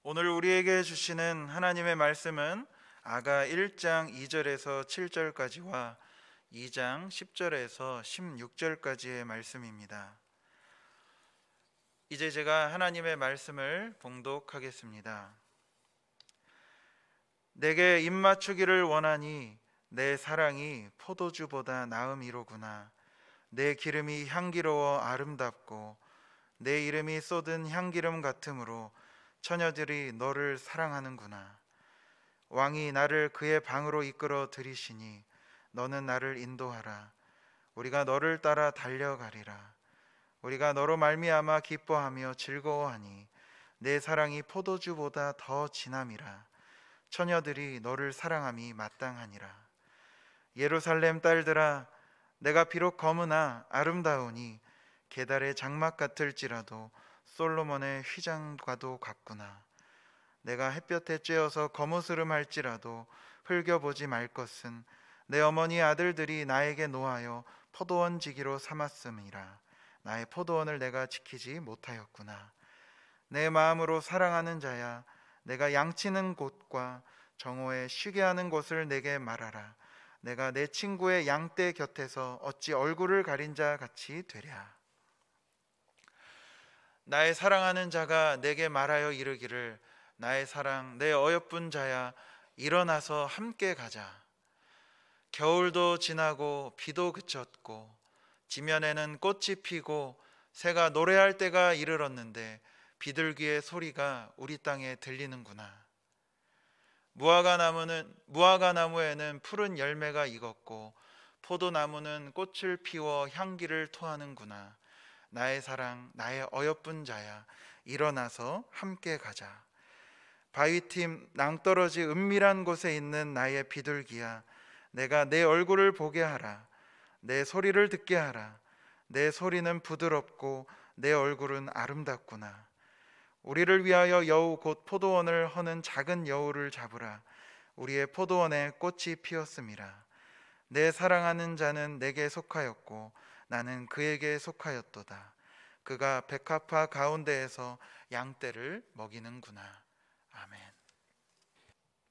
오늘 우리에게 주시는 하나님의 말씀은 아가 1장 2절에서 7절까지와 2장 10절에서 16절까지의 말씀입니다. 이제 제가 하나님의 말씀을 봉독하겠습니다. 내게 입맞추기를 원하니 내 사랑이 포도주보다 나음이로구나. 내 기름이 향기로워 아름답고 내 이름이 쏟은 향기름 같으므로 처녀들이 너를 사랑하는구나. 왕이 나를 그의 방으로 이끌어 들이시니 너는 나를 인도하라. 우리가 너를 따라 달려가리라. 우리가 너로 말미암아 기뻐하며 즐거워하니 내 사랑이 포도주보다 더 진함이라. 처녀들이 너를 사랑함이 마땅하니라. 예루살렘 딸들아, 내가 비록 검으나 아름다우니 게달의 장막 같을지라도 솔로몬의 휘장과도 같구나. 내가 햇볕에 쬐어서 거무스름할지라도 흘겨보지 말 것은 내 어머니 아들들이 나에게 노하여 포도원 지기로 삼았음이라. 나의 포도원을 내가 지키지 못하였구나. 내 마음으로 사랑하는 자야, 내가 양치는 곳과 정오에 쉬게 하는 곳을 내게 말하라. 내가 내 친구의 양떼 곁에서 어찌 얼굴을 가린 자 같이 되랴. 나의 사랑하는 자가 내게 말하여 이르기를, 나의 사랑, 내 어여쁜 자야, 일어나서 함께 가자. 겨울도 지나고 비도 그쳤고 지면에는 꽃이 피고 새가 노래할 때가 이르렀는데 비둘기의 소리가 우리 땅에 들리는구나. 무화과 나무에는 푸른 열매가 익었고 포도나무는 꽃을 피워 향기를 토하는구나. 나의 사랑, 나의 어여쁜 자야, 일어나서 함께 가자. 바위팀 낭떠러지 은밀한 곳에 있는 나의 비둘기야, 내가 내 얼굴을 보게 하라. 내 소리를 듣게 하라. 내 소리는 부드럽고 내 얼굴은 아름답구나. 우리를 위하여 여우 곧 포도원을 허는 작은 여우를 잡으라. 우리의 포도원에 꽃이 피었음이라. 내 사랑하는 자는 내게 속하였고 나는 그에게 속하였도다. 그가 백합화 가운데에서 양떼를 먹이는구나. 아멘.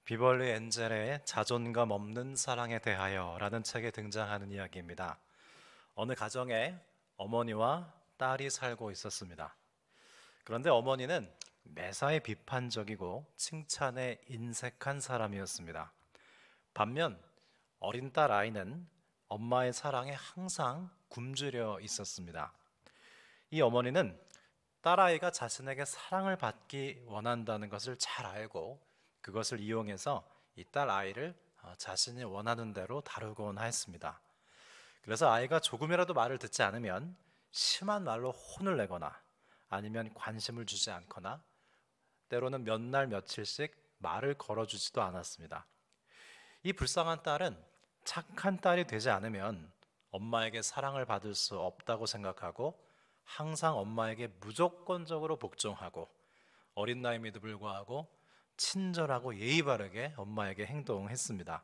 비벌리 엔젤의 자존감 없는 사랑에 대하여 라는 책에 등장하는 이야기입니다. 어느 가정에 어머니와 딸이 살고 있었습니다. 그런데 어머니는 매사에 비판적이고 칭찬에 인색한 사람이었습니다. 반면 어린 딸 아이는 엄마의 사랑에 항상 굶주려 있었습니다. 이 어머니는 딸아이가 자신에게 사랑을 받기 원한다는 것을 잘 알고 그것을 이용해서 이 딸아이를 자신이 원하는 대로 다루곤 했습니다. 그래서 아이가 조금이라도 말을 듣지 않으면 심한 말로 혼을 내거나 아니면 관심을 주지 않거나 때로는 몇 날 며칠씩 말을 걸어주지도 않았습니다. 이 불쌍한 딸은 착한 딸이 되지 않으면 엄마에게 사랑을 받을 수 없다고 생각하고 항상 엄마에게 무조건적으로 복종하고 어린 나이임에도 불구하고 친절하고 예의 바르게 엄마에게 행동했습니다.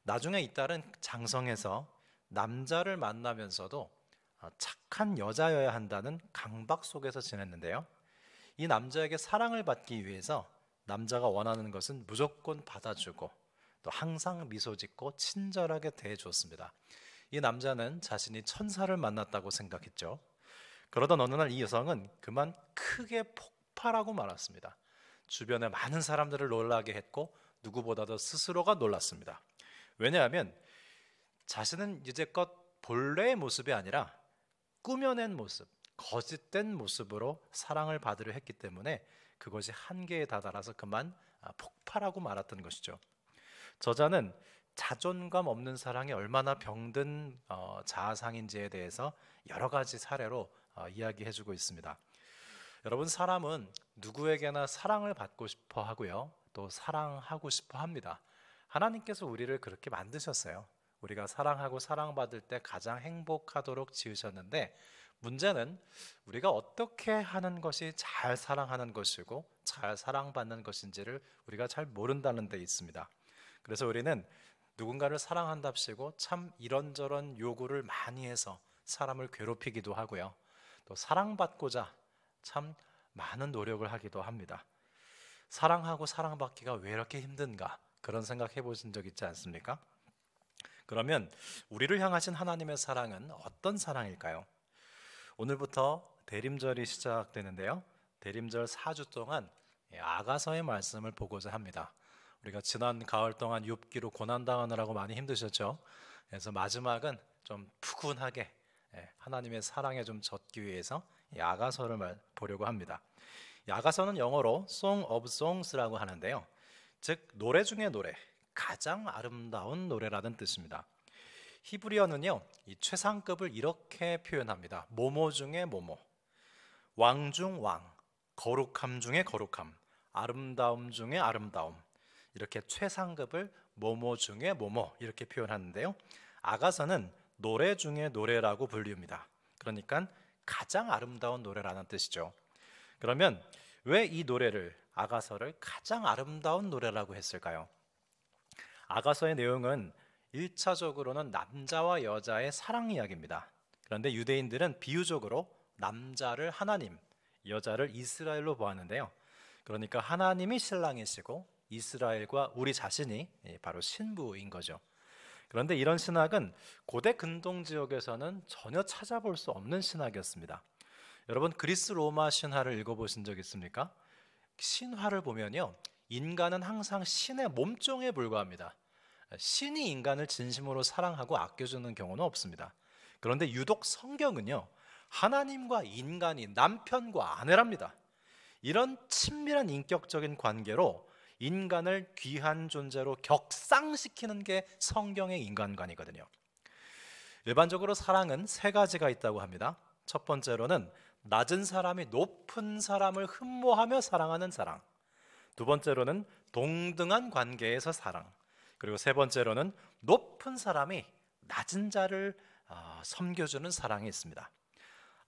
나중에 이 딸은 장성해서 남자를 만나면서도 착한 여자여야 한다는 강박 속에서 지냈는데요. 이 남자에게 사랑을 받기 위해서 남자가 원하는 것은 무조건 받아주고 또 항상 미소 짓고 친절하게 대해주었습니다. 이 남자는 자신이 천사를 만났다고 생각했죠. 그러던 어느 날 이 여성은 그만 크게 폭발하고 말았습니다. 주변의 많은 사람들을 놀라게 했고 누구보다도 스스로가 놀랐습니다. 왜냐하면 자신은 이제껏 본래의 모습이 아니라 꾸며낸 모습, 거짓된 모습으로 사랑을 받으려 했기 때문에 그것이 한계에 다다라서 그만 폭발하고 말았던 것이죠. 저자는 자존감 없는 사랑이 얼마나 병든 자아상인지에 대해서 여러 가지 사례로 이야기해주고 있습니다. 여러분, 사람은 누구에게나 사랑을 받고 싶어 하고요, 또 사랑하고 싶어 합니다. 하나님께서 우리를 그렇게 만드셨어요. 우리가 사랑하고 사랑받을 때 가장 행복하도록 지으셨는데 문제는 우리가 어떻게 하는 것이 잘 사랑하는 것이고 잘 사랑받는 것인지를 우리가 잘 모른다는 데 있습니다. 그래서 우리는 누군가를 사랑한답시고 참 이런저런 요구를 많이 해서 사람을 괴롭히기도 하고요, 또 사랑받고자 참 많은 노력을 하기도 합니다. 사랑하고 사랑받기가 왜 이렇게 힘든가? 그런 생각 해보신 적 있지 않습니까? 그러면 우리를 향하신 하나님의 사랑은 어떤 사랑일까요? 오늘부터 대림절이 시작되는데요. 대림절 4주 동안 아가서의 말씀을 보고자 합니다. 우리가 지난 가을 동안 욥기로 고난당하느라고 많이 힘드셨죠? 그래서 마지막은 좀 푸근하게 하나님의 사랑에 좀 젖기 위해서 이 아가서를 보려고 합니다. 이 아가서는 영어로 Song of Songs라고 하는데요. 즉 노래 중에 노래, 가장 아름다운 노래라는 뜻입니다. 히브리어는요, 이 최상급을 이렇게 표현합니다. 모모 중에 모모, 왕 중 왕, 거룩함 중에 거룩함, 아름다움 중에 아름다움, 이렇게 최상급을 모모 중에 모모 이렇게 표현하는데요. 아가서는 노래 중에 노래라고 불립니다. 그러니까 가장 아름다운 노래라는 뜻이죠. 그러면 왜 이 노래를, 아가서를 가장 아름다운 노래라고 했을까요? 아가서의 내용은 1차적으로는 남자와 여자의 사랑 이야기입니다. 그런데 유대인들은 비유적으로 남자를 하나님, 여자를 이스라엘로 보았는데요. 그러니까 하나님이 신랑이시고 이스라엘과 우리 자신이 바로 신부인 거죠. 그런데 이런 신학은 고대 근동 지역에서는 전혀 찾아볼 수 없는 신학이었습니다. 여러분 그리스 로마 신화를 읽어보신 적 있습니까? 신화를 보면요, 인간은 항상 신의 몸종에 불과합니다. 신이 인간을 진심으로 사랑하고 아껴주는 경우는 없습니다. 그런데 유독 성경은요, 하나님과 인간이 남편과 아내랍니다. 이런 친밀한 인격적인 관계로 인간을 귀한 존재로 격상시키는 게 성경의 인간관이거든요. 일반적으로 사랑은 세 가지가 있다고 합니다. 첫 번째로는 낮은 사람이 높은 사람을 흠모하며 사랑하는 사랑, 두 번째로는 동등한 관계에서 사랑, 그리고 세 번째로는 높은 사람이 낮은 자를 섬겨주는 사랑이 있습니다.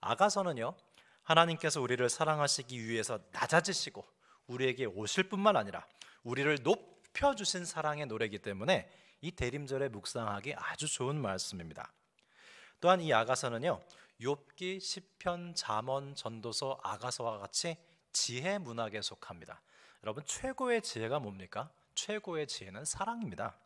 아가서는요, 하나님께서 우리를 사랑하시기 위해서 낮아지시고 우리에게 오실 뿐만 아니라 우리를 높여주신 사랑의 노래이기 때문에 이 대림절에 묵상하기 아주 좋은 말씀입니다. 또한 이 아가서는요, 욥기, 시편, 잠언, 전도서, 아가서와 같이 지혜 문학에 속합니다. 여러분 최고의 지혜가 뭡니까? 최고의 지혜는 사랑입니다.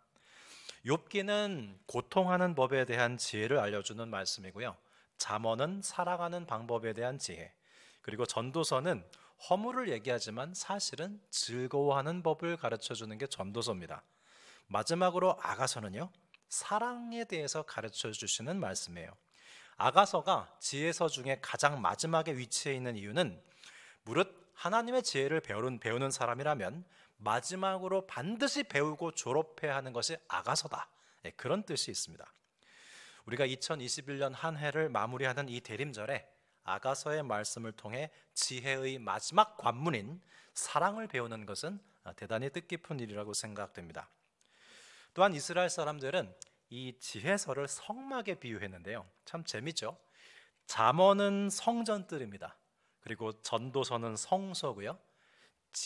욥기는 고통하는 법에 대한 지혜를 알려주는 말씀이고요. 잠언은 살아가는 방법에 대한 지혜, 그리고 전도서는 허물을 얘기하지만 사실은 즐거워하는 법을 가르쳐주는 게 전도서입니다. 마지막으로 아가서는요, 사랑에 대해서 가르쳐주시는 말씀이에요. 아가서가 지혜서 중에 가장 마지막에 위치해 있는 이유는 무릇 하나님의 지혜를 배우는 사람이라면 마지막으로 반드시 배우고 졸업해야 하는 것이 아가서다, 그런 뜻이 있습니다. 우리가 2021년 한 해를 마무리하는 이 대림절에 아가서의 말씀을 통해 지혜의 마지막 관문인 사랑을 배우는 것은 대단히 뜻깊은 일이라고 생각됩니다. 또한 이스라엘 사람들은 이 지혜서를 성막에 비유했는데요, 참 재밌죠. 잠언은 성전뜰입니다. 그리고 전도서는 성소고요,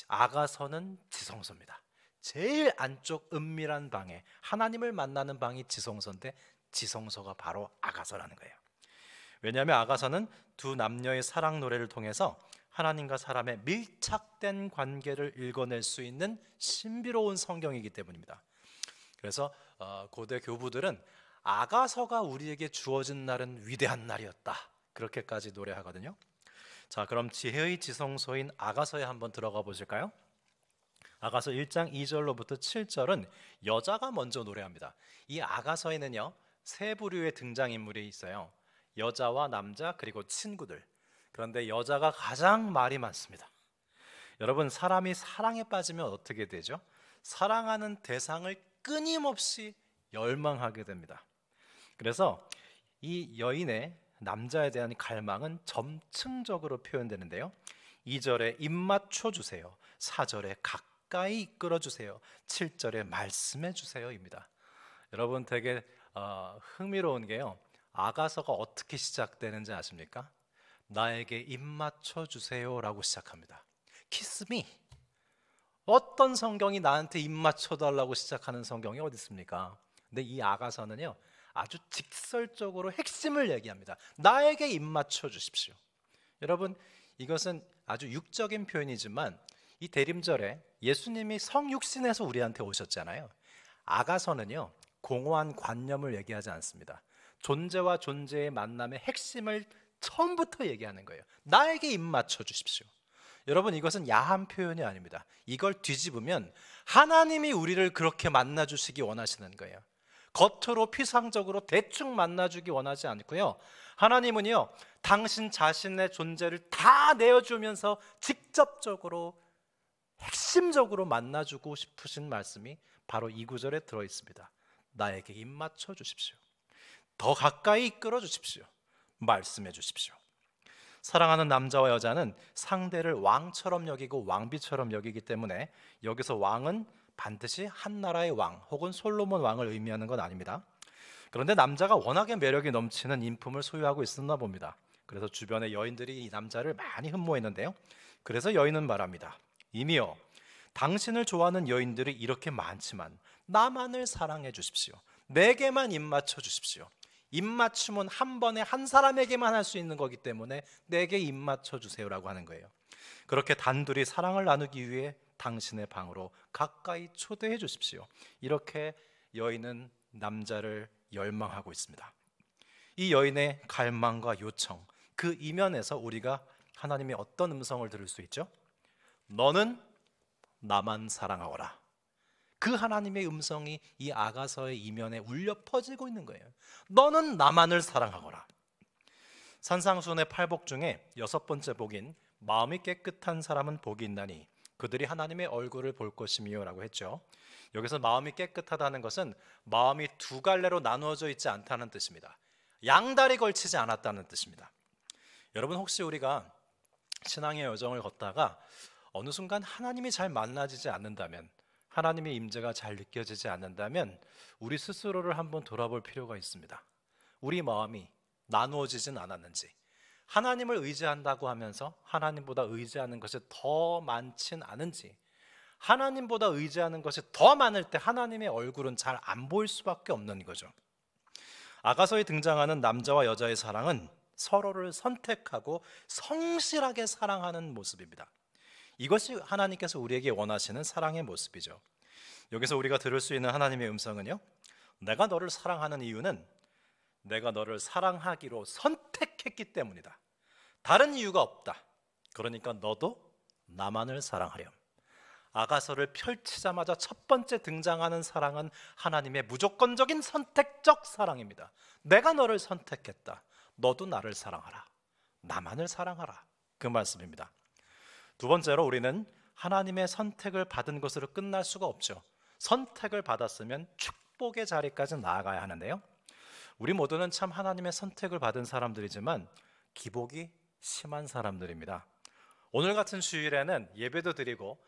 아가서는 지성소입니다. 제일 안쪽 은밀한 방에 하나님을 만나는 방이 지성소인데 지성소가 바로 아가서라는 거예요. 왜냐하면 아가서는 두 남녀의 사랑 노래를 통해서 하나님과 사람의 밀착된 관계를 읽어낼 수 있는 신비로운 성경이기 때문입니다. 그래서 고대 교부들은 아가서가 우리에게 주어진 날은 위대한 날이었다, 그렇게까지 노래하거든요. 자, 그럼 지혜의 지성소인 아가서에 한번 들어가 보실까요? 아가서 1장 2절로부터 7절은 여자가 먼저 노래합니다. 이 아가서에는요, 세 부류의 등장인물이 있어요. 여자와 남자, 그리고 친구들. 그런데 여자가 가장 말이 많습니다. 여러분, 사람이 사랑에 빠지면 어떻게 되죠? 사랑하는 대상을 끊임없이 열망하게 됩니다. 그래서 이 여인의 남자에 대한 갈망은 점층적으로 표현되는데요. 2절에 입맞춰 주세요, 4절에 가까이 이끌어 주세요, 7절에 말씀해 주세요입니다. 여러분 되게 흥미로운 게요, 아가서가 어떻게 시작되는지 아십니까? 나에게 입맞춰 주세요라고 시작합니다. 키스 미. 어떤 성경이 나한테 입맞춰 달라고 시작하는 성경이 어디 있습니까? 근데 이 아가서는요, 아주 직설적으로 핵심을 얘기합니다. 나에게 입맞춰 주십시오. 여러분, 이것은 아주 육적인 표현이지만 이 대림절에 예수님이 성육신에서 우리한테 오셨잖아요. 아가서는요, 공허한 관념을 얘기하지 않습니다. 존재와 존재의 만남의 핵심을 처음부터 얘기하는 거예요. 나에게 입 맞춰 주십시오. 여러분, 이것은 야한 표현이 아닙니다. 이걸 뒤집으면 하나님이 우리를 그렇게 만나주시기 원하시는 거예요. 겉으로 피상적으로 대충 만나주기 원하지 않고요, 하나님은요, 당신 자신의 존재를 다 내어주면서 직접적으로 핵심적으로 만나주고 싶으신 말씀이 바로 이 구절에 들어있습니다. 나에게 입 맞춰 주십시오. 더 가까이 이끌어 주십시오. 말씀해 주십시오. 사랑하는 남자와 여자는 상대를 왕처럼 여기고 왕비처럼 여기기 때문에 여기서 왕은 반드시 한 나라의 왕 혹은 솔로몬 왕을 의미하는 건 아닙니다. 그런데 남자가 워낙에 매력이 넘치는 인품을 소유하고 있었나 봅니다. 그래서 주변의 여인들이 이 남자를 많이 흠모했는데요. 그래서 여인은 말합니다. 이미여, 당신을 좋아하는 여인들이 이렇게 많지만 나만을 사랑해 주십시오. 내게만 입 맞춰 주십시오. 입 맞춤은 한 번에 한 사람에게만 할 수 있는 거기 때문에 내게 입 맞춰 주세요라고 하는 거예요. 그렇게 단둘이 사랑을 나누기 위해 당신의 방으로 가까이 초대해 주십시오. 이렇게 여인은 남자를 열망하고 있습니다. 이 여인의 갈망과 요청, 그 이면에서 우리가 하나님의 어떤 음성을 들을 수 있죠? 너는 나만 사랑하거라. 그 하나님의 음성이 이 아가서의 이면에 울려 퍼지고 있는 거예요. 너는 나만을 사랑하거라. 산상수훈의 8복 중에 6번째 복인 마음이 깨끗한 사람은 복이 있나니 그들이 하나님의 얼굴을 볼 것이며 라고 했죠. 여기서 마음이 깨끗하다는 것은 마음이 두 갈래로 나누어져 있지 않다는 뜻입니다. 양다리 걸치지 않았다는 뜻입니다. 여러분, 혹시 우리가 신앙의 여정을 걷다가 어느 순간 하나님이 잘 만나지지 않는다면, 하나님의 임재가 잘 느껴지지 않는다면 우리 스스로를 한번 돌아볼 필요가 있습니다. 우리 마음이 나누어지진 않았는지, 하나님을 의지한다고 하면서 하나님보다 의지하는 것이 더 많진 않은지, 하나님보다 의지하는 것이 더 많을 때 하나님의 얼굴은 잘 안 보일 수밖에 없는 거죠. 아가서에 등장하는 남자와 여자의 사랑은 서로를 선택하고 성실하게 사랑하는 모습입니다. 이것이 하나님께서 우리에게 원하시는 사랑의 모습이죠. 여기서 우리가 들을 수 있는 하나님의 음성은요, 내가 너를 사랑하는 이유는 내가 너를 사랑하기로 선택했기 때문이다. 다른 이유가 없다. 그러니까 너도 나만을 사랑하렴. 아가서를 펼치자마자 첫 번째 등장하는 사랑은 하나님의 무조건적인 선택적 사랑입니다. 내가 너를 선택했다. 너도 나를 사랑하라. 나만을 사랑하라. 그 말씀입니다. 두 번째로 우리는 하나님의 선택을 받은 것으로 끝날 수가 없죠. 선택을 받았으면 축복의 자리까지 나아가야 하는데요. 우리 모두는 참 하나님의 선택을 받은 사람들이지만 기복이 심한 사람들입니다. 오늘 같은 주일에는 예배도 드리고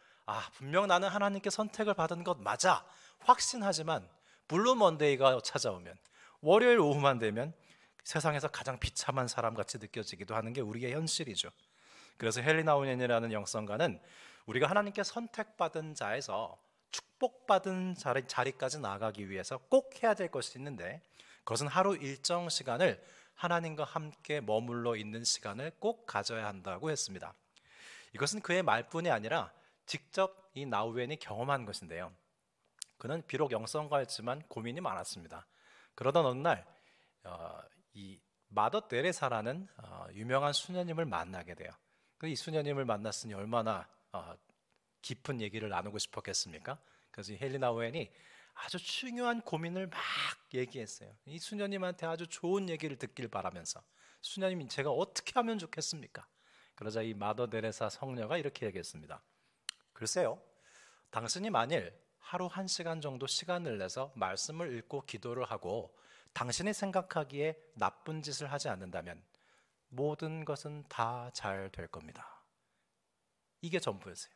분명 나는 하나님께 선택을 받은 것 맞아 확신하지만 블루 먼데이가 찾아오면, 월요일 오후만 되면 세상에서 가장 비참한 사람같이 느껴지기도 하는 게 우리의 현실이죠. 그래서 헬리나 우넨이라는 영성가는 우리가 하나님께 선택받은 자에서 축복받은 자리까지 나아가기 위해서 꼭 해야 될 것이 있는데, 그것은 하루 일정 시간을 하나님과 함께 머물러 있는 시간을 꼭 가져야 한다고 했습니다. 이것은 그의 말뿐이 아니라 직접 이 나우엔이 경험한 것인데요. 그는 비록 영성가였지만 고민이 많았습니다. 그러던 어느 날 이 마더 데레사라는 유명한 수녀님을 만나게 돼요. 이 수녀님을 만났으니 얼마나 깊은 얘기를 나누고 싶었겠습니까? 그래서 헬리나 우엔이 아주 중요한 고민을 막 얘기했어요. 이 수녀님한테 아주 좋은 얘기를 듣길 바라면서, 수녀님, 제가 어떻게 하면 좋겠습니까? 그러자 이 마더 데레사 성녀가 이렇게 얘기했습니다. 글쎄요, 당신이 만일 하루 1시간 정도 시간을 내서 말씀을 읽고 기도를 하고 당신이 생각하기에 나쁜 짓을 하지 않는다면 모든 것은 다 잘 될 겁니다. 이게 전부였어요.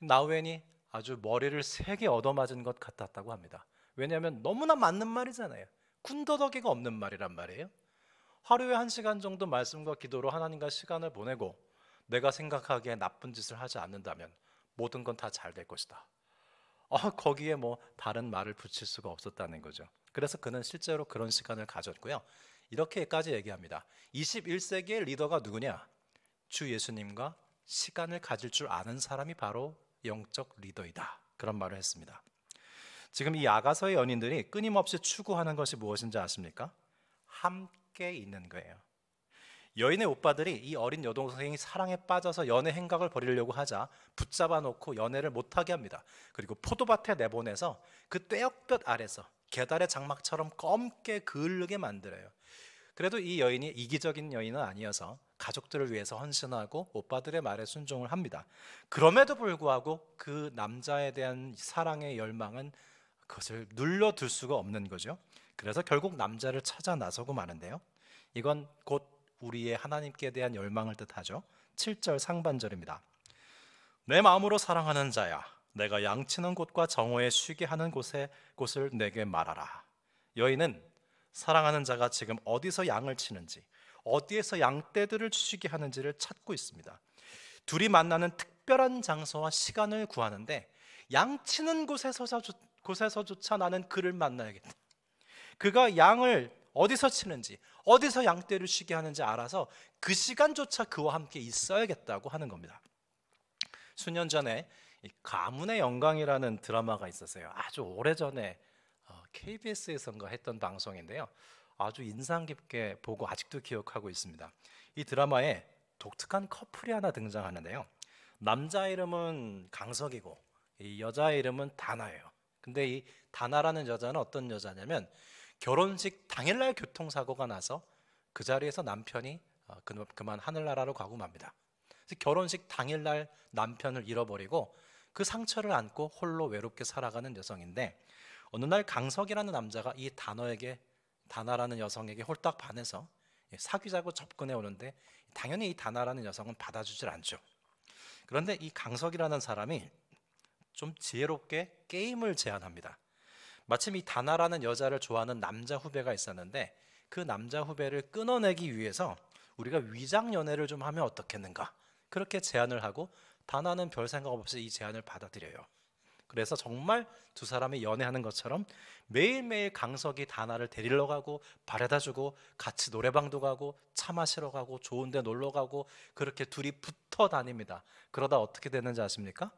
나우엔이 아주 머리를 세게 얻어맞은 것 같았다고 합니다. 왜냐하면 너무나 맞는 말이잖아요. 군더더기가 없는 말이란 말이에요. 하루에 1시간 정도 말씀과 기도로 하나님과 시간을 보내고 내가 생각하기에 나쁜 짓을 하지 않는다면 모든 건 다 잘 될 것이다. 거기에 뭐 다른 말을 붙일 수가 없었다는 거죠. 그래서 그는 실제로 그런 시간을 가졌고요. 이렇게까지 얘기합니다. 21세기의 리더가 누구냐? 주 예수님과 시간을 가질 줄 아는 사람이 바로 영적 리더이다. 그런 말을 했습니다. 지금 이 아가서의 연인들이 끊임없이 추구하는 것이 무엇인지 아십니까? 함께 있는 거예요. 여인의 오빠들이 이 어린 여동생이 사랑에 빠져서 연애 행각을 벌이려고 하자 붙잡아 놓고 연애를 못하게 합니다. 그리고 포도밭에 내보내서 그 떼역볕 아래서 계달의 장막처럼 검게 그을르게 만들어요. 그래도 이 여인이 이기적인 여인은 아니어서 가족들을 위해서 헌신하고 오빠들의 말에 순종을 합니다. 그럼에도 불구하고 그 남자에 대한 사랑의 열망은 그것을 눌러둘 수가 없는 거죠. 그래서 결국 남자를 찾아 나서고 마는데요. 이건 곧 우리의 하나님께 대한 열망을 뜻하죠. 7절 상반절입니다. 내 마음으로 사랑하는 자야, 내가 양치는 곳과 정오에 쉬게 하는 곳을 내게 말하라. 여인은 사랑하는 자가 지금 어디서 양을 치는지, 어디에서 양떼들을 쉬게 하는지를 찾고 있습니다. 둘이 만나는 특별한 장소와 시간을 구하는데 양치는 곳에서조차 나는 그를 만나야겠다. 그가 양을 어디서 치는지, 어디서 양떼를 쉬게 하는지 알아서 그 시간조차 그와 함께 있어야겠다고 하는 겁니다. 수년 전에 가문의 영광이라는 드라마가 있었어요. 아주 오래전에 KBS에서인가 했던 방송인데요. 아주 인상 깊게 보고 아직도 기억하고 있습니다. 이 드라마에 독특한 커플이 하나 등장하는데요. 남자 이름은 강석이고 이 여자 이름은 다나예요. 근데 이 다나라는 여자는 어떤 여자냐면 결혼식 당일날 교통사고가 나서 그 자리에서 남편이 그만 하늘나라로 가고 맙니다. 그래서 결혼식 당일날 남편을 잃어버리고 그 상처를 안고 홀로 외롭게 살아가는 여성인데 어느 날 강석이라는 남자가 이 다나라는 여성에게 홀딱 반해서 사귀자고 접근해 오는데 당연히 이 다나라는 여성은 받아주질 않죠. 그런데 이 강석이라는 사람이 좀 지혜롭게 게임을 제안합니다. 마침 이 다나라는 여자를 좋아하는 남자 후배가 있었는데 그 남자 후배를 끊어내기 위해서 우리가 위장 연애를 좀 하면 어떻겠는가, 그렇게 제안을 하고 다나는 별 생각 없이 이 제안을 받아들여요. 그래서 정말 두 사람이 연애하는 것처럼 매일매일 강석이 다나를 데리러 가고 바래다 주고 같이 노래방도 가고 차 마시러 가고 좋은 데 놀러 가고 그렇게 둘이 붙어 다닙니다. 그러다 어떻게 되는지 아십니까?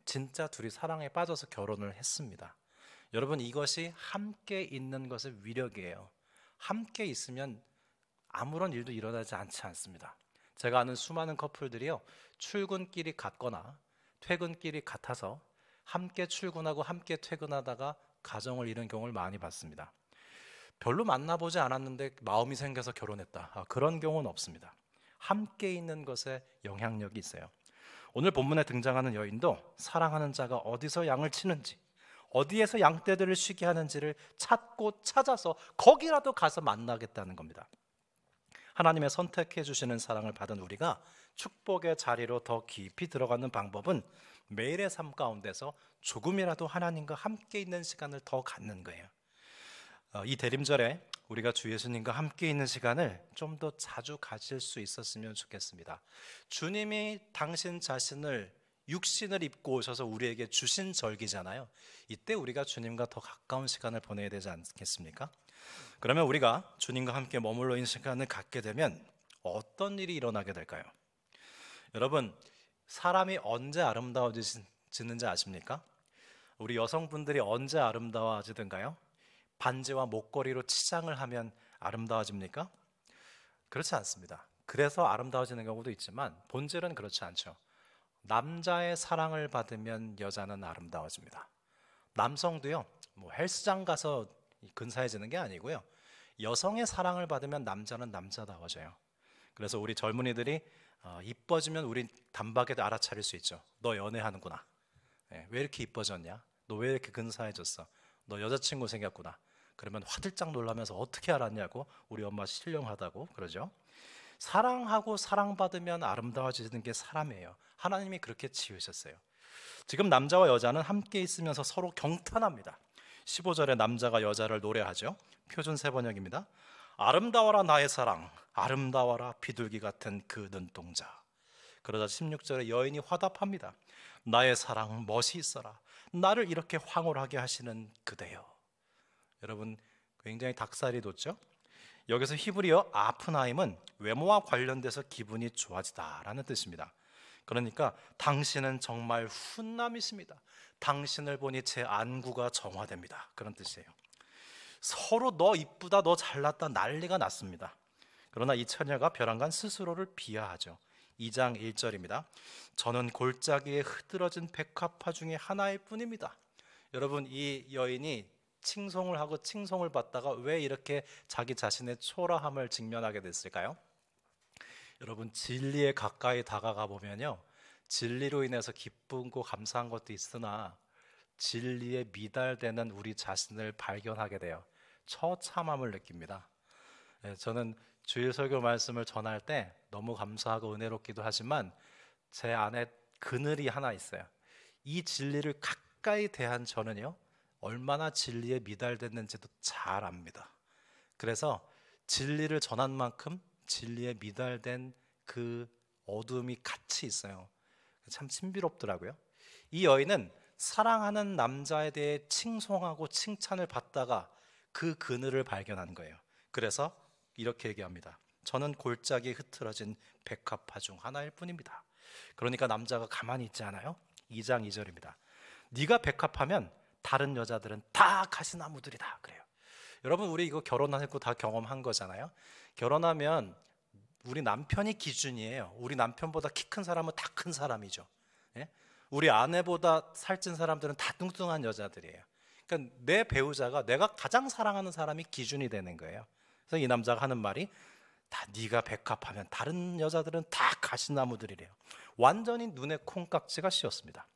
진짜 둘이 사랑에 빠져서 결혼을 했습니다. 여러분, 이것이 함께 있는 것의 위력이에요. 함께 있으면 아무런 일도 일어나지 않지 않습니다. 제가 아는 수많은 커플들이요, 출근길이 같거나 퇴근길이 같아서 함께 출근하고 함께 퇴근하다가 가정을 이룬 경우를 많이 봤습니다. 별로 만나보지 않았는데 마음이 생겨서 결혼했다, 그런 경우는 없습니다. 함께 있는 것에 영향력이 있어요. 오늘 본문에 등장하는 여인도 사랑하는 자가 어디서 양을 치는지, 어디에서 양떼들을 쉬게 하는지를 찾고 찾아서 거기라도 가서 만나겠다는 겁니다. 하나님의 선택해 주시는 사랑을 받은 우리가 축복의 자리로 더 깊이 들어가는 방법은 매일의 삶 가운데서 조금이라도 하나님과 함께 있는 시간을 더 갖는 거예요. 이 대림절에 우리가 주 예수님과 함께 있는 시간을 좀 더 자주 가질 수 있었으면 좋겠습니다. 주님이 당신 자신을 육신을 입고 오셔서 우리에게 주신 절기잖아요. 이때 우리가 주님과 더 가까운 시간을 보내야 되지 않겠습니까? 그러면 우리가 주님과 함께 머물러 있는 시간을 갖게 되면 어떤 일이 일어나게 될까요? 여러분, 사람이 언제 아름다워지는지 아십니까? 우리 여성분들이 언제 아름다워지던가요? 반지와 목걸이로 치장을 하면 아름다워집니까? 그렇지 않습니다. 그래서 아름다워지는 경우도 있지만 본질은 그렇지 않죠. 남자의 사랑을 받으면 여자는 아름다워집니다. 남성도요, 헬스장 가서 근사해지는 게 아니고요, 여성의 사랑을 받으면 남자는 남자다워져요. 그래서 우리 젊은이들이 이뻐지면 우리 단박에 알아차릴 수 있죠. 너 연애하는구나. 왜 이렇게 이뻐졌냐? 너 왜 이렇게 근사해졌어? 너 여자친구 생겼구나. 그러면 화들짝 놀라면서 어떻게 알았냐고 우리 엄마 신령하다고 그러죠. 사랑하고 사랑받으면 아름다워지는 게 사람이에요. 하나님이 그렇게 지으셨어요. 지금 남자와 여자는 함께 있으면서 서로 경탄합니다. 15절에 남자가 여자를 노래하죠. 표준 세번역입니다. 아름다워라 나의 사랑, 아름다워라 비둘기 같은 그 눈동자. 그러자 16절에 여인이 화답합니다. 나의 사랑 멋이 있어라, 나를 이렇게 황홀하게 하시는 그대여. 여러분, 굉장히 닭살이 돋죠? 여기서 히브리어 아프나임은 외모와 관련돼서 기분이 좋아지다라는 뜻입니다. 그러니까 당신은 정말 훈남이십니다. 당신을 보니 제 안구가 정화됩니다. 그런 뜻이에요. 서로 너 이쁘다, 너 잘났다 난리가 났습니다. 그러나 이 처녀가 벼랑간 스스로를 비하하죠. 2장 1절입니다. 저는 골짜기에 흐드러진 백합화 중에 하나일 뿐입니다. 여러분, 이 여인이 칭송을 하고 칭송을 받다가 왜 이렇게 자기 자신의 초라함을 직면하게 됐을까요? 여러분, 진리에 가까이 다가가 보면요, 진리로 인해서 기쁘고 감사한 것도 있으나 진리에 미달되는 우리 자신을 발견하게 돼요. 처참함을 느낍니다. 저는 주일 설교 말씀을 전할 때 너무 감사하고 은혜롭기도 하지만 제 안에 그늘이 하나 있어요. 이 진리를 가까이 대한 저는요, 얼마나 진리에 미달됐는지도 잘 압니다. 그래서 진리를 전한 만큼 진리에 미달된 그 어둠이 같이 있어요. 참 신비롭더라고요. 이 여인은 사랑하는 남자에 대해 칭송하고 칭찬을 받다가 그 그늘을 발견한 거예요. 그래서 이렇게 얘기합니다. 저는 골짜기에 흐트러진 백합화 중 하나일 뿐입니다. 그러니까 남자가 가만히 있지 않아요. 2장 2절입니다. 네가 백합하면 다른 여자들은 다 가시나무들이다 그래요. 여러분, 우리 이거 결혼하고 다 경험한 거잖아요. 결혼하면 우리 남편이 기준이에요. 우리 남편보다 키 큰 사람은 다 큰 사람이죠. 예? 우리 아내보다 살찐 사람들은 다 뚱뚱한 여자들이에요. 그러니까 내 배우자가 내가 가장 사랑하는 사람이 기준이 되는 거예요. 그래서 이 남자가 하는 말이 다 네가 백합하면 다른 여자들은 다 가시나무들이래요. 완전히 눈에 콩깍지가 씌었습니다.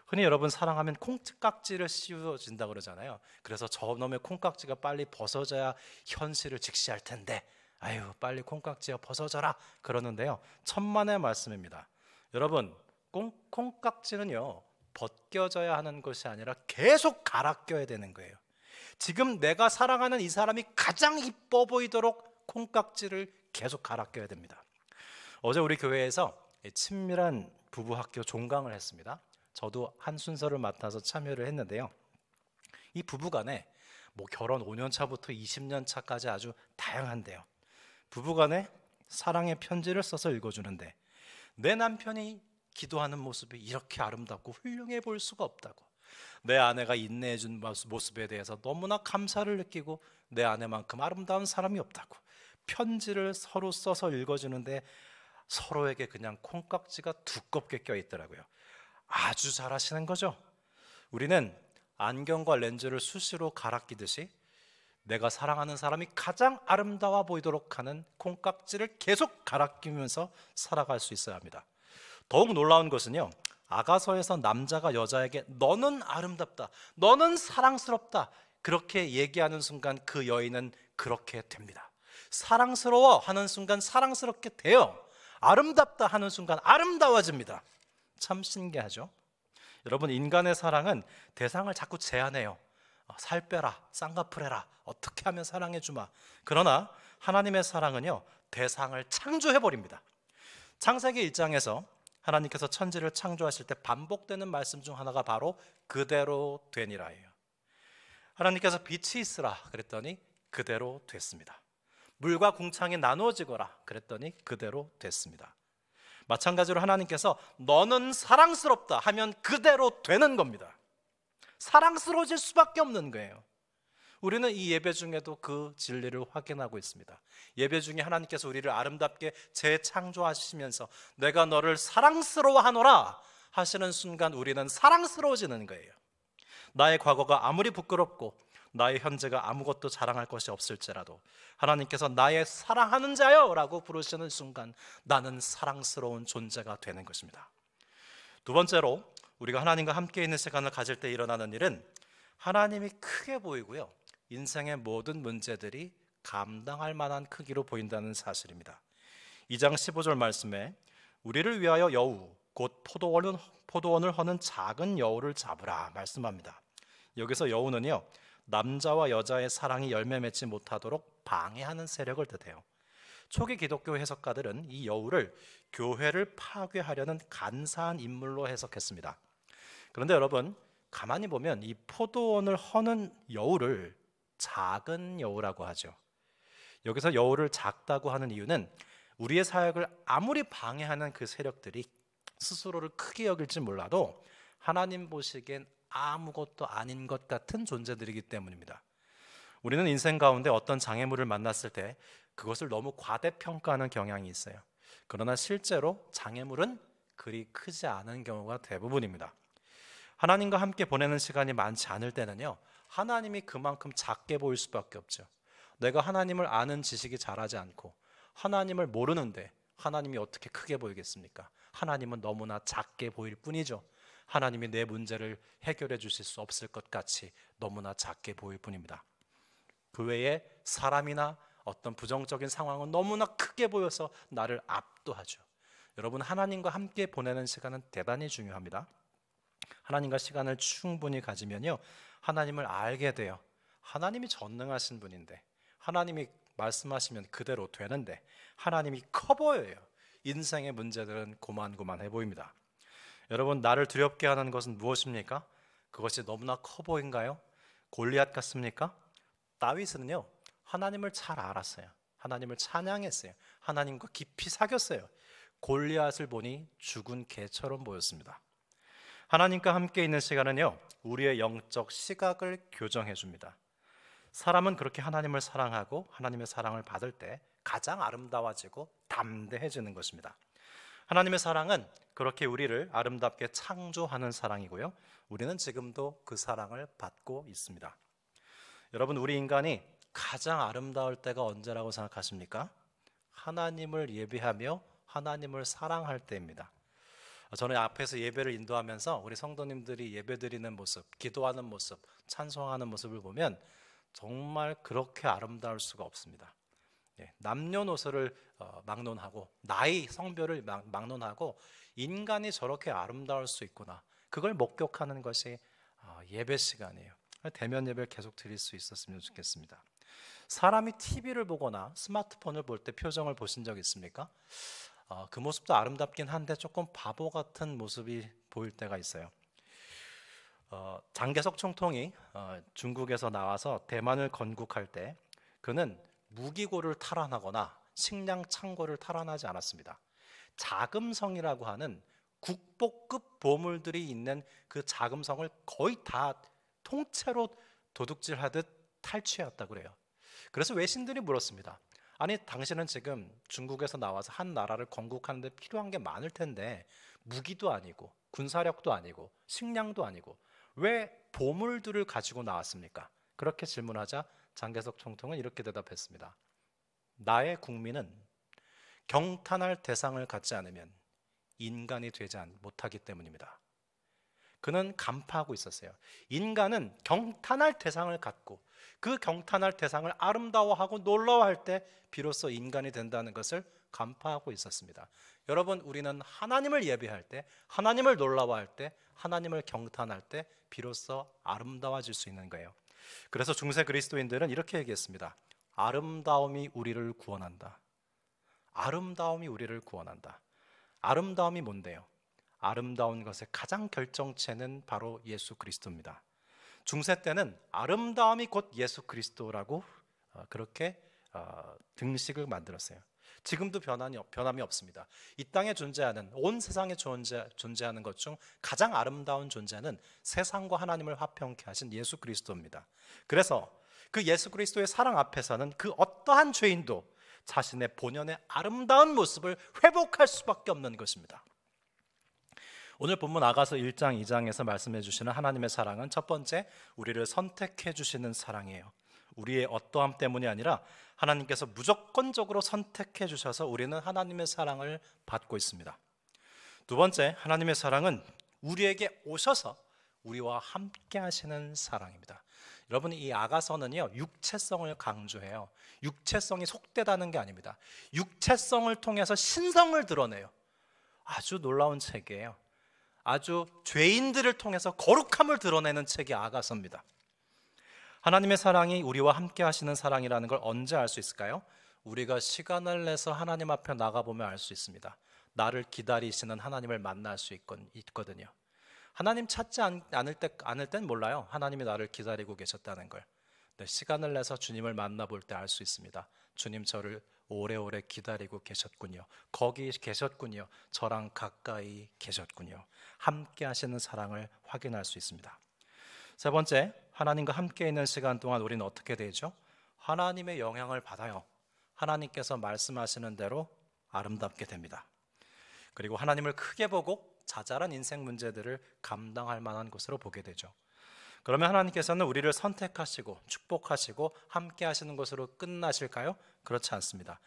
흔히 여러분, 사랑하면 콩깍지를 씌워진다 그러잖아요. 그래서 저놈의 콩깍지가 빨리 벗어져야 현실을 직시할 텐데 아유, 빨리 콩깍지가 벗어져라 그러는데요, 천만의 말씀입니다. 여러분, 콩깍지는요 벗겨져야 하는 것이 아니라 계속 갈아 껴야 되는 거예요. 지금 내가 사랑하는 이 사람이 가장 이뻐 보이도록 콩깍지를 계속 갈아 껴야 됩니다. 어제 우리 교회에서 친밀한 부부학교 종강을 했습니다. 저도 한 순서를 맡아서 참여를 했는데요, 이 부부간에 뭐 결혼 5년 차부터 20년 차까지 아주 다양한데요, 부부간에 사랑의 편지를 써서 읽어주는데 내 남편이 기도하는 모습이 이렇게 아름답고 훌륭해 보일 수가 없다고, 내 아내가 인내해준 모습에 대해서 너무나 감사를 느끼고 내 아내만큼 아름다운 사람이 없다고 편지를 서로 써서 읽어주는데 서로에게 그냥 콩깍지가 두껍게 껴있더라고요. 아주 잘하시는 거죠. 우리는 안경과 렌즈를 수시로 갈아 끼듯이 내가 사랑하는 사람이 가장 아름다워 보이도록 하는 콩깍지를 계속 갈아 끼면서 살아갈 수 있어야 합니다. 더욱 놀라운 것은요, 아가서에서 남자가 여자에게 너는 아름답다, 너는 사랑스럽다 그렇게 얘기하는 순간 그 여인은 그렇게 됩니다. 사랑스러워 하는 순간 사랑스럽게 돼요. 아름답다 하는 순간 아름다워집니다. 참 신기하죠? 여러분, 인간의 사랑은 대상을 자꾸 제한해요. 살 빼라, 쌍꺼풀해라, 어떻게 하면 사랑해 주마. 그러나 하나님의 사랑은요, 대상을 창조해버립니다. 창세기 1장에서 하나님께서 천지를 창조하실 때 반복되는 말씀 중 하나가 바로 그대로 되니라예요. 하나님께서 빛이 있으라 그랬더니 그대로 됐습니다. 물과 궁창이 나누어지거라 그랬더니 그대로 됐습니다. 마찬가지로 하나님께서 너는 사랑스럽다 하면 그대로 되는 겁니다. 사랑스러워질 수밖에 없는 거예요. 우리는 이 예배 중에도 그 진리를 확인하고 있습니다. 예배 중에 하나님께서 우리를 아름답게 재창조하시면서 내가 너를 사랑스러워하노라 하시는 순간 우리는 사랑스러워지는 거예요. 나의 과거가 아무리 부끄럽고 나의 현재가 아무것도 자랑할 것이 없을지라도 하나님께서 나의 사랑하는 자여 라고 부르시는 순간 나는 사랑스러운 존재가 되는 것입니다. 두 번째로, 우리가 하나님과 함께 있는 시간을 가질 때 일어나는 일은 하나님이 크게 보이고요, 인생의 모든 문제들이 감당할 만한 크기로 보인다는 사실입니다. 2장 15절 말씀에 우리를 위하여 여우 곧 포도원을 허는 작은 여우를 잡으라 말씀합니다. 여기서 여우는요, 남자와 여자의 사랑이 열매 맺지 못하도록 방해하는 세력을 뜻해요. 초기 기독교 해석가들은 이 여우를 교회를 파괴하려는 간사한 인물로 해석했습니다. 그런데 여러분, 가만히 보면 이 포도원을 허는 여우를 작은 여우라고 하죠. 여기서 여우를 작다고 하는 이유는 우리의 사역을 아무리 방해하는 그 세력들이 스스로를 크게 여길지 몰라도 하나님 보시기엔 아무것도 아닌 것 같은 존재들이기 때문입니다. 우리는 인생 가운데 어떤 장애물을 만났을 때 그것을 너무 과대평가하는 경향이 있어요. 그러나 실제로 장애물은 그리 크지 않은 경우가 대부분입니다. 하나님과 함께 보내는 시간이 많지 않을 때는요, 하나님이 그만큼 작게 보일 수밖에 없죠. 내가 하나님을 아는 지식이 자라지 않고 하나님을 모르는데 하나님이 어떻게 크게 보이겠습니까? 하나님은 너무나 작게 보일 뿐이죠. 하나님이 내 문제를 해결해 주실 수 없을 것 같이 너무나 작게 보일 뿐입니다. 그 외에 사람이나 어떤 부정적인 상황은 너무나 크게 보여서 나를 압도하죠. 여러분, 하나님과 함께 보내는 시간은 대단히 중요합니다. 하나님과 시간을 충분히 가지면요, 하나님을 알게 돼요. 하나님이 전능하신 분인데, 하나님이 말씀하시면 그대로 되는데, 하나님이 커 보여요. 인생의 문제들은 고만고만해 보입니다. 여러분, 나를 두렵게 하는 것은 무엇입니까? 그것이 너무나 커 보인가요? 골리앗 같습니까? 다윗은요, 하나님을 잘 알았어요. 하나님을 찬양했어요. 하나님과 깊이 사귀었어요. 골리앗을 보니 죽은 개처럼 보였습니다. 하나님과 함께 있는 시간은요, 우리의 영적 시각을 교정해 줍니다. 사람은 그렇게 하나님을 사랑하고 하나님의 사랑을 받을 때 가장 아름다워지고 담대해지는 것입니다. 하나님의 사랑은 그렇게 우리를 아름답게 창조하는 사랑이고요, 우리는 지금도 그 사랑을 받고 있습니다. 여러분, 우리 인간이 가장 아름다울 때가 언제라고 생각하십니까? 하나님을 예배하며 하나님을 사랑할 때입니다. 저는 앞에서 예배를 인도하면서 우리 성도님들이 예배드리는 모습, 기도하는 모습, 찬송하는 모습을 보면 정말 그렇게 아름다울 수가 없습니다. 남녀노소를 막론하고 나이, 성별을 막론하고 인간이 저렇게 아름다울 수 있구나, 그걸 목격하는 것이 예배 시간이에요. 대면 예배를 계속 드릴 수 있었으면 좋겠습니다. 사람이 TV를 보거나 스마트폰을 볼 때 표정을 보신 적 있습니까? 그 모습도 아름답긴 한데 조금 바보 같은 모습이 보일 때가 있어요. 장개석 총통이 중국에서 나와서 대만을 건국할 때 그는 무기고를 탈환하거나 식량 창고를 탈환하지 않았습니다. 자금성이라고 하는 국보급 보물들이 있는 그 자금성을 거의 다 통째로 도둑질하듯 탈취했다고 그래요. 그래서 외신들이 물었습니다. 아니, 당신은 지금 중국에서 나와서 한 나라를 건국하는 데 필요한 게 많을 텐데 무기도 아니고 군사력도 아니고 식량도 아니고 왜 보물들을 가지고 나왔습니까? 그렇게 질문하자 장개석 총통은 이렇게 대답했습니다. 나의 국민은 경탄할 대상을 갖지 않으면 인간이 되지 못하기 때문입니다. 그는 간파하고 있었어요. 인간은 경탄할 대상을 갖고 그 경탄할 대상을 아름다워하고 놀라워할 때 비로소 인간이 된다는 것을 간파하고 있었습니다. 여러분, 우리는 하나님을 예배할 때, 하나님을 놀라워할 때, 하나님을 경탄할 때 비로소 아름다워질 수 있는 거예요. 그래서 중세 그리스도인들은 이렇게 얘기했습니다. 아름다움이 우리를 구원한다. 아름다움이 우리를 구원한다. 아름다움이 뭔데요? 아름다운 것의 가장 결정체는 바로 예수 그리스도입니다. 중세 때는 아름다움이 곧 예수 그리스도라고 그렇게 등식을 만들었어요. 지금도 변함이 없습니다. 이 땅에 존재하는, 온 세상에 존재하는 것 중 가장 아름다운 존재는 세상과 하나님을 화평케 하신 예수 그리스도입니다. 그래서 그 예수 그리스도의 사랑 앞에서는 그 어떠한 죄인도 자신의 본연의 아름다운 모습을 회복할 수밖에 없는 것입니다. 오늘 본문 아가서 1장 2장에서 말씀해 주시는 하나님의 사랑은 첫 번째, 우리를 선택해 주시는 사랑이에요. 우리의 어떠함 때문이 아니라 하나님께서 무조건적으로 선택해 주셔서 우리는 하나님의 사랑을 받고 있습니다. 두 번째, 하나님의 사랑은 우리에게 오셔서 우리와 함께 하시는 사랑입니다. 여러분, 이 아가서는요, 육체성을 강조해요. 육체성이 속되다는 게 아닙니다. 육체성을 통해서 신성을 드러내요. 아주 놀라운 책이에요. 아주 죄인들을 통해서 거룩함을 드러내는 책이 아가서입니다. 하나님의 사랑이 우리와 함께 하시는 사랑이라는 걸 언제 알 수 있을까요? 우리가 시간을 내서 하나님 앞에 나가보면 알 수 있습니다. 나를 기다리시는 하나님을 만날 수 있거든요. 하나님 찾지 않을 땐 몰라요. 하나님이 나를 기다리고 계셨다는 걸. 시간을 내서 주님을 만나볼 때 알 수 있습니다. 주님 저를 오래오래 기다리고 계셨군요. 거기 계셨군요. 저랑 가까이 계셨군요. 함께 하시는 사랑을 확인할 수 있습니다. 세 번째, 하나님과 함께 있는 시간 동안 우리는 어떻게 되죠? 하나님의 영향을 받아요. 하나님께서 말씀하시는 대로 아름답게 됩니다. 그리고 하나님을 크게 보고 자잘한 인생 문제들을 감당할 만한 것으로 보게 되죠. 그러면 하나님께서는 우리를 선택하시고 축복하시고 함께 하시는 것으로 끝나실까요? 그렇지 않습니다.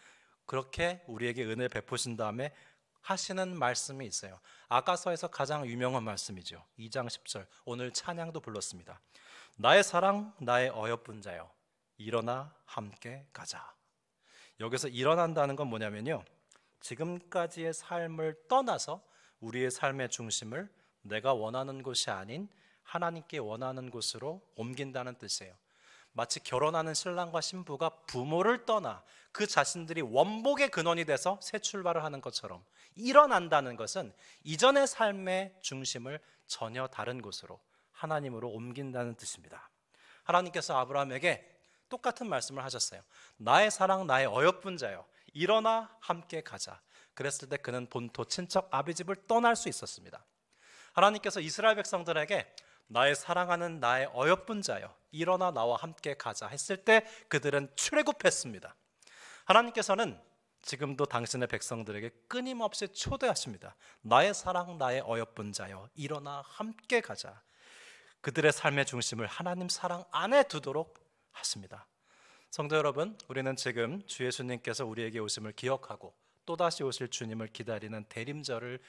그렇게 우리에게 은혜 베푸신 다음에 하시는 말씀이 있어요. 아가서에서 가장 유명한 말씀이죠. 2장 10절, 오늘 찬양도 불렀습니다. 나의 사랑, 나의 어여쁜 자여, 일어나 함께 가자. 여기서 일어난다는 건 뭐냐면요, 지금까지의 삶을 떠나서 우리의 삶의 중심을 내가 원하는 곳이 아닌 하나님께 원하는 곳으로 옮긴다는 뜻이에요. 마치 결혼하는 신랑과 신부가 부모를 떠나 그 자신들이 원복의 근원이 돼서 새 출발을 하는 것처럼 일어난다는 것은 이전의 삶의 중심을 전혀 다른 곳으로 하나님으로 옮긴다는 뜻입니다. 하나님께서 아브라함에게 똑같은 말씀을 하셨어요. 나의 사랑, 나의 어여쁜 자여, 일어나 함께 가자. 그랬을 때 그는 본토 친척 아비집을 떠날 수 있었습니다. 하나님께서 이스라엘 백성들에게 나의 사랑하는 나의 어여쁜 자여, 일어나 나와 함께 가자 했을 때 그들은 출애굽했습니다. 하나님께서는 지금도 당신의 백성들에게 끊임없이 초대하십니다. 나의 사랑, 나의 어여쁜 자여, 일어나 함께 가자. 그들의 삶의 중심을 하나님 사랑 안에 두도록 하십니다. 성도 여러분, 우리는 지금 주 예수님께서 우리에게 오심을 기억하고 또다시 오실 주님을 기다리는 대림절을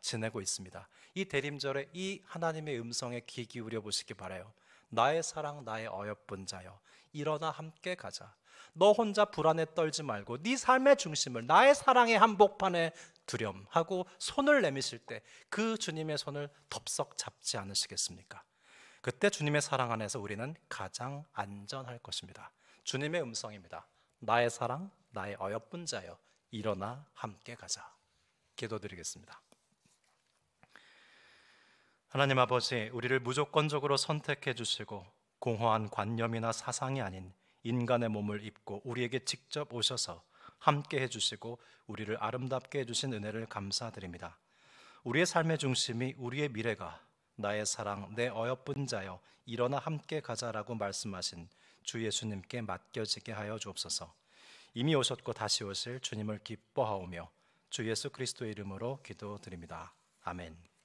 지내고 있습니다. 이 대림절에 이 하나님의 음성에 귀 기울여 보시기 바라요. 나의 사랑, 나의 어여쁜 자여, 일어나 함께 가자. 너 혼자 불안에 떨지 말고 네 삶의 중심을 나의 사랑의 한복판에 두렴 하고 손을 내미실 때 그 주님의 손을 덥석 잡지 않으시겠습니까? 그때 주님의 사랑 안에서 우리는 가장 안전할 것입니다. 주님의 음성입니다. 나의 사랑, 나의 어여쁜 자여, 일어나 함께 가자. 기도드리겠습니다. 하나님 아버지, 우리를 무조건적으로 선택해 주시고 공허한 관념이나 사상이 아닌 인간의 몸을 입고 우리에게 직접 오셔서 함께 해주시고 우리를 아름답게 해주신 은혜를 감사드립니다. 우리의 삶의 중심이, 우리의 미래가 나의 사랑, 내 어여쁜 자여, 일어나 함께 가자라고 말씀하신 주 예수님께 맡겨지게 하여 주옵소서. 이미 오셨고 다시 오실 주님을 기뻐하오며 주 예수 그리스도의 이름으로 기도드립니다. 아멘.